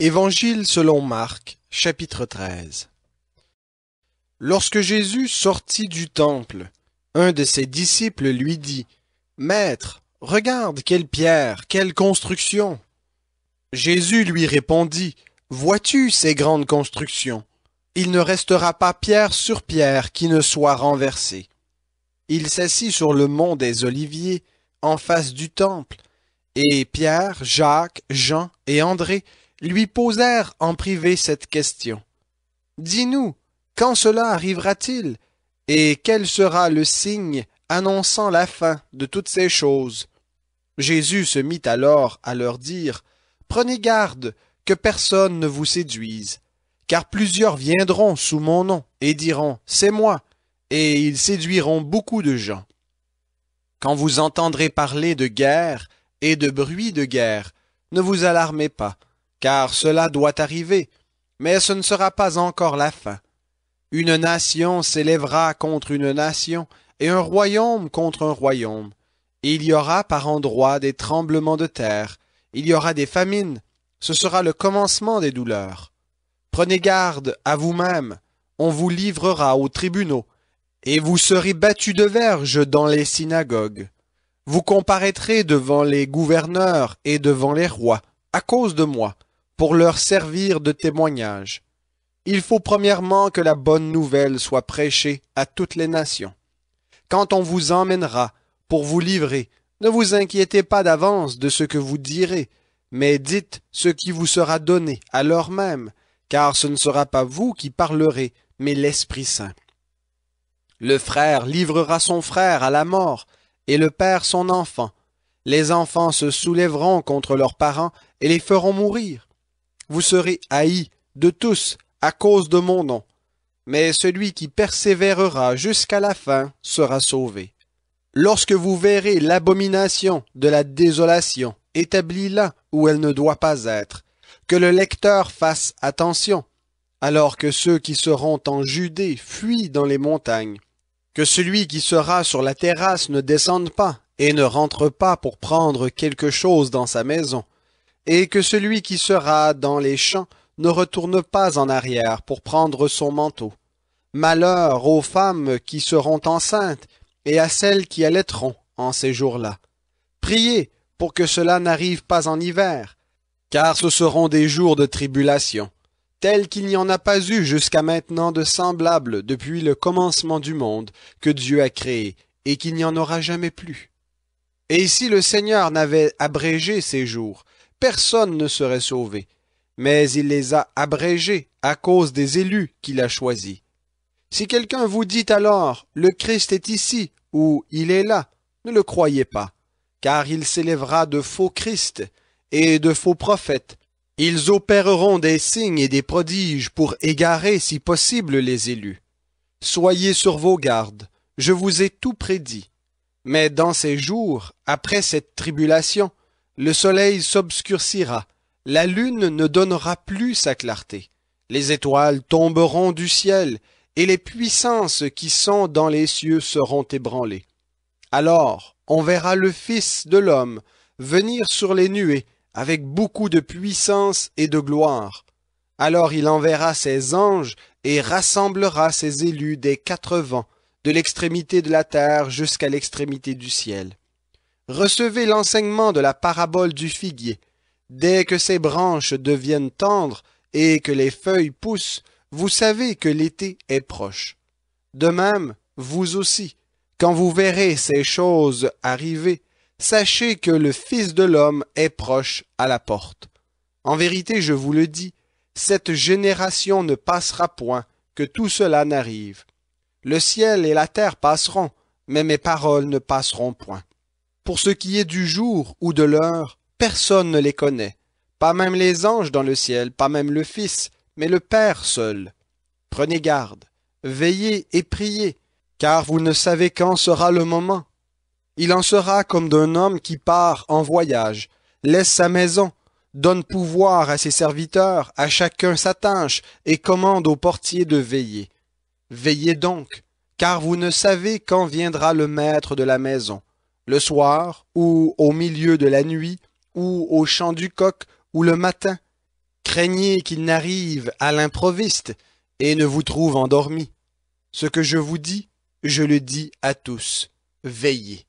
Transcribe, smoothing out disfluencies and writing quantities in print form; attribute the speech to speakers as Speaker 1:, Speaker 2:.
Speaker 1: Évangile selon Marc, chapitre 13. Lorsque Jésus sortit du temple, un de ses disciples lui dit, « Maître, regarde quelle pierre, quelle construction! » Jésus lui répondit, « Vois-tu ces grandes constructions? Il ne restera pas pierre sur pierre qui ne soit renversée. » Il s'assit sur le mont des Oliviers, en face du temple, et Pierre, Jacques, Jean et André lui posèrent en privé cette question. « Dis-nous, quand cela arrivera-t-il, et quel sera le signe annonçant la fin de toutes ces choses? » Jésus se mit alors à leur dire, « Prenez garde que personne ne vous séduise, car plusieurs viendront sous mon nom et diront, « C'est moi », et ils séduiront beaucoup de gens. Quand vous entendrez parler de guerre et de bruit de guerre, ne vous alarmez pas, car cela doit arriver, mais ce ne sera pas encore la fin. Une nation s'élèvera contre une nation, et un royaume contre un royaume. Et il y aura par endroits des tremblements de terre, il y aura des famines, ce sera le commencement des douleurs. Prenez garde à vous-même, on vous livrera aux tribunaux, et vous serez battus de verges dans les synagogues. Vous comparaîtrez devant les gouverneurs et devant les rois, à cause de moi, pour leur servir de témoignage. Il faut premièrement que la bonne nouvelle soit prêchée à toutes les nations. Quand on vous emmènera pour vous livrer, ne vous inquiétez pas d'avance de ce que vous direz, mais dites ce qui vous sera donné à l'heure même, car ce ne sera pas vous qui parlerez, mais l'Esprit Saint. Le frère livrera son frère à la mort, et le père son enfant. Les enfants se soulèveront contre leurs parents et les feront mourir. Vous serez haïs de tous à cause de mon nom, mais celui qui persévérera jusqu'à la fin sera sauvé. Lorsque vous verrez l'abomination de la désolation établie là où elle ne doit pas être, que le lecteur fasse attention, alors que ceux qui seront en Judée fuient dans les montagnes, que celui qui sera sur la terrasse ne descende pas et ne rentre pas pour prendre quelque chose dans sa maison, et que celui qui sera dans les champs ne retourne pas en arrière pour prendre son manteau. Malheur aux femmes qui seront enceintes et à celles qui allaiteront en ces jours-là. Priez pour que cela n'arrive pas en hiver, car ce seront des jours de tribulation, tels qu'il n'y en a pas eu jusqu'à maintenant de semblables depuis le commencement du monde que Dieu a créé, et qu'il n'y en aura jamais plus. Et si le Seigneur n'avait abrégé ces jours, personne ne serait sauvé, mais il les a abrégés à cause des élus qu'il a choisis. Si quelqu'un vous dit alors, le Christ est ici, ou il est là, ne le croyez pas, car il s'élèvera de faux Christ et de faux prophètes. Ils opéreront des signes et des prodiges pour égarer, si possible, les élus. Soyez sur vos gardes, je vous ai tout prédit. Mais dans ces jours, après cette tribulation, le soleil s'obscurcira, la lune ne donnera plus sa clarté, les étoiles tomberont du ciel, et les puissances qui sont dans les cieux seront ébranlées. Alors on verra le Fils de l'homme venir sur les nuées avec beaucoup de puissance et de gloire. Alors il enverra ses anges et rassemblera ses élus des quatre vents, de l'extrémité de la terre jusqu'à l'extrémité du ciel. Recevez l'enseignement de la parabole du figuier. Dès que ses branches deviennent tendres et que les feuilles poussent, vous savez que l'été est proche. De même, vous aussi, quand vous verrez ces choses arriver, sachez que le Fils de l'homme est proche à la porte. En vérité, je vous le dis, cette génération ne passera point que tout cela n'arrive. Le ciel et la terre passeront, mais mes paroles ne passeront point. Pour ce qui est du jour ou de l'heure, personne ne les connaît, pas même les anges dans le ciel, pas même le Fils, mais le Père seul. Prenez garde, veillez et priez, car vous ne savez quand sera le moment. Il en sera comme d'un homme qui part en voyage, laisse sa maison, donne pouvoir à ses serviteurs, à chacun sa tâche, et commande au portier de veiller. Veillez donc, car vous ne savez quand viendra le maître de la maison, le soir, ou au milieu de la nuit, ou au chant du coq, ou le matin. Craignez qu'il n'arrive à l'improviste et ne vous trouve endormis. Ce que je vous dis, je le dis à tous. Veillez.